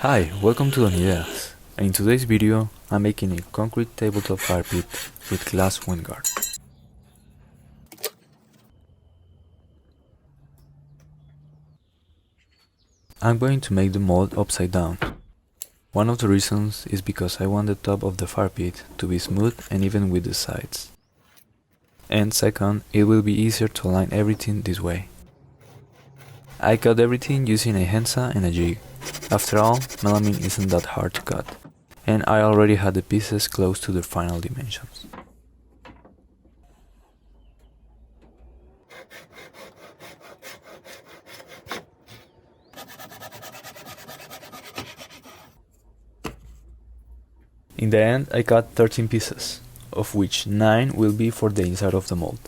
Hi, welcome to Ideas, and in today's video I'm making a concrete tabletop fire pit with glass wind guard. I'm going to make the mold upside down. One of the reasons is because I want the top of the fire pit to be smooth and even with the sides. And second, it will be easier to align everything this way. I cut everything using a handsaw and a jig. After all, melamine isn't that hard to cut, and I already had the pieces close to their final dimensions. In the end, I cut 13 pieces, of which 9 will be for the inside of the mold.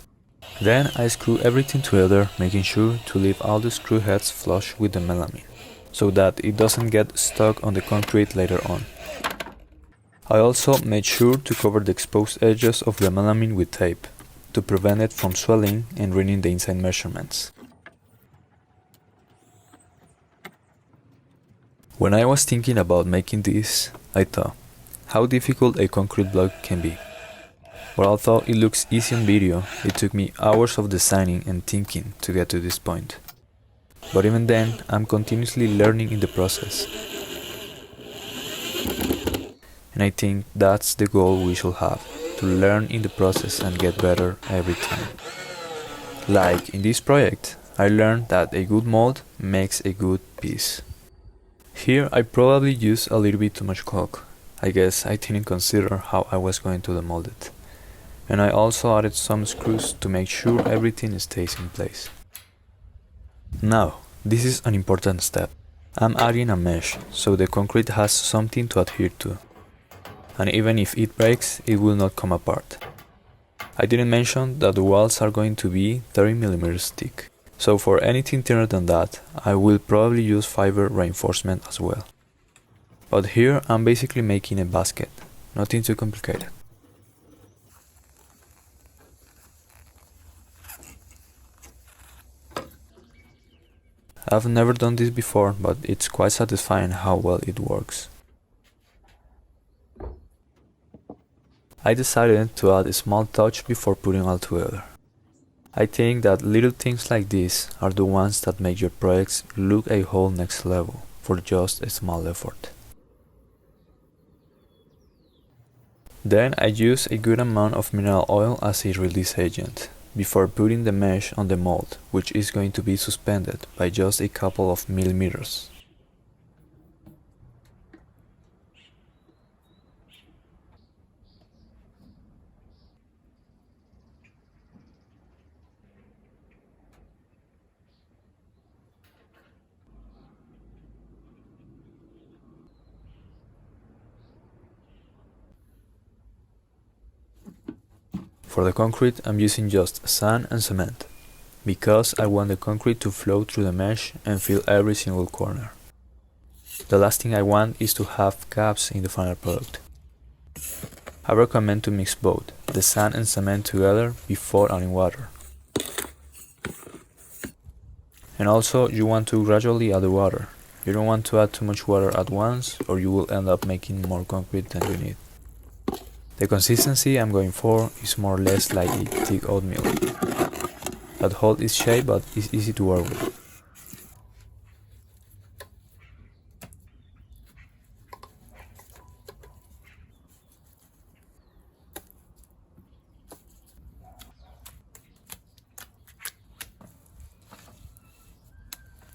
Then I screw everything together, making sure to leave all the screw heads flush with the melamine, so that it doesn't get stuck on the concrete later on. I also made sure to cover the exposed edges of the melamine with tape, to prevent it from swelling and ruining the inside measurements. When I was thinking about making this, I thought how difficult a concrete block can be. But although it looks easy on video, it took me hours of designing and thinking to get to this point. But even then, I'm continuously learning in the process. And I think that's the goal we should have, to learn in the process and get better every time. Like in this project, I learned that a good mold makes a good piece. Here I probably used a little bit too much caulk. I guess I didn't consider how I was going to demold it. And I also added some screws to make sure everything stays in place. Now, this is an important step. I'm adding a mesh, so the concrete has something to adhere to. And even if it breaks, it will not come apart. I didn't mention that the walls are going to be 30mm thick, so for anything thinner than that, I will probably use fiber reinforcement as well. But here I'm basically making a basket, nothing too complicated. I've never done this before, but it's quite satisfying how well it works. I decided to add a small touch before putting all together. I think that little things like this are the ones that make your projects look a whole next level for just a small effort. Then I use a good amount of mineral oil as a release agent, before putting the mesh on the mold, which is going to be suspended by just a couple of millimeters. For the concrete, I'm using just sand and cement, because I want the concrete to flow through the mesh and fill every single corner. The last thing I want is to have gaps in the final product. I recommend to mix both, the sand and cement together before adding water. And also, you want to gradually add the water. You don't want to add too much water at once, or you will end up making more concrete than you need. The consistency I'm going for is more or less like a thick oatmeal that holds its shape but is easy to work with.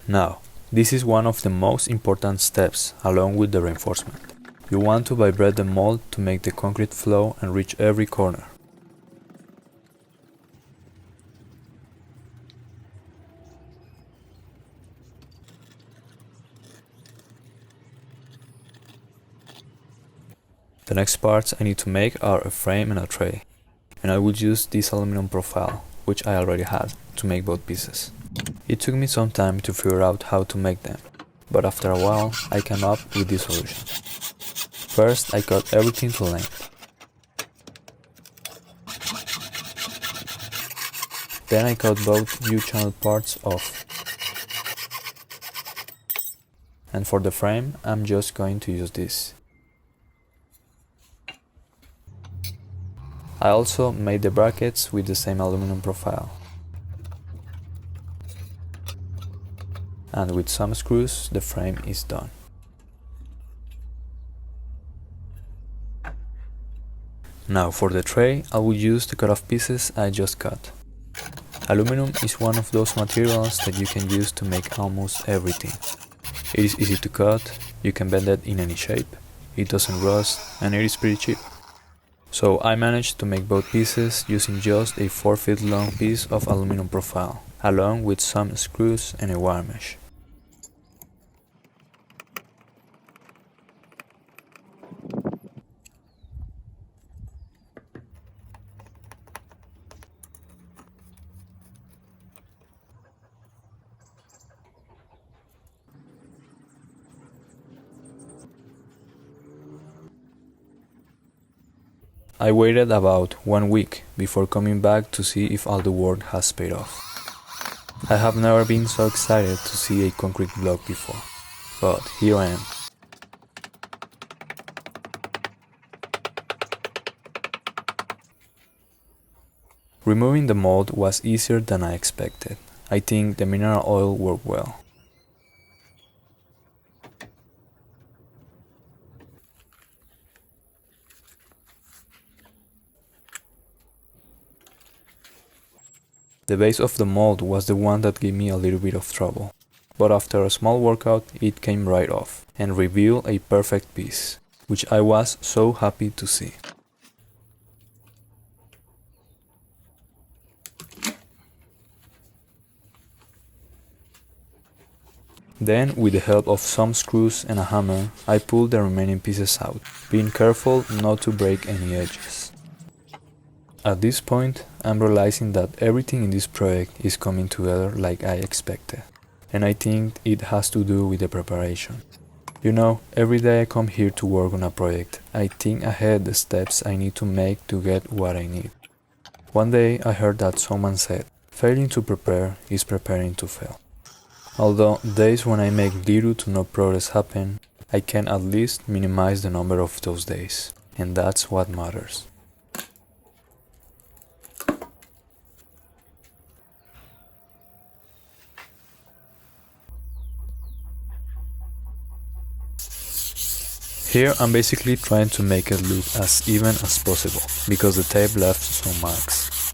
Now, this is one of the most important steps along with the reinforcement. You want to vibrate the mold to make the concrete flow and reach every corner. The next parts I need to make are a frame and a tray, and I will use this aluminum profile, which I already had, to make both pieces. It took me some time to figure out how to make them, but after a while I came up with this solution. First, I cut everything to length. Then I cut both U-channel parts off. And for the frame, I'm just going to use this. I also made the brackets with the same aluminum profile. And with some screws, the frame is done. Now for the tray, I will use the cut-off pieces I just cut. Aluminum is one of those materials that you can use to make almost everything. It is easy to cut, you can bend it in any shape, it doesn't rust, and it is pretty cheap. So I managed to make both pieces using just a 4 feet long piece of aluminum profile, along with some screws and a wire mesh. I waited about 1 week before coming back to see if all the work has paid off. I have never been so excited to see a concrete block before, but here I am. Removing the mold was easier than I expected. I think the mineral oil worked well. The base of the mold was the one that gave me a little bit of trouble, but after a small workout it came right off and revealed a perfect piece, which I was so happy to see. Then, with the help of some screws and a hammer, I pulled the remaining pieces out, being careful not to break any edges. At this point, I'm realizing that everything in this project is coming together like I expected, and I think it has to do with the preparation. You know, every day I come here to work on a project, I think ahead the steps I need to make to get what I need. One day I heard that someone said, failing to prepare is preparing to fail. Although days when I make little to no progress happen, I can at least minimize the number of those days, and that's what matters. Here I'm basically trying to make it look as even as possible, because the tape left some marks.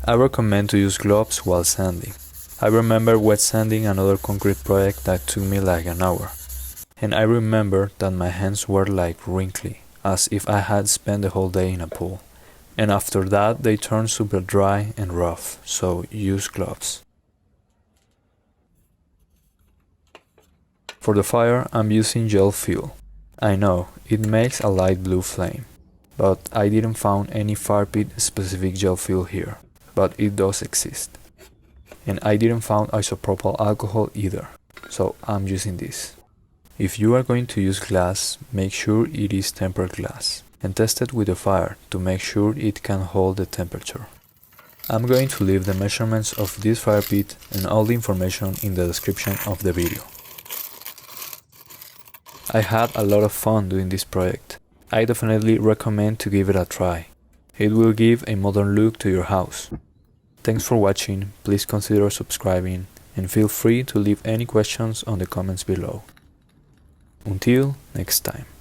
I recommend to use gloves while sanding. I remember wet sanding another concrete project that took me like an hour, and I remember that my hands were like wrinkly, as if I had spent the whole day in a pool. And after that they turned super dry and rough, so use gloves. For the fire I'm using gel fuel. I know, it makes a light blue flame, but I didn't find any fire pit specific gel fuel here, but it does exist. And I didn't find isopropyl alcohol either, so I'm using this. If you are going to use glass, make sure it is tempered glass, and test it with the fire to make sure it can hold the temperature. I'm going to leave the measurements of this fire pit and all the information in the description of the video. I had a lot of fun doing this project. I definitely recommend to give it a try. It will give a modern look to your house. Thanks for watching, please consider subscribing and feel free to leave any questions on the comments below. Until next time.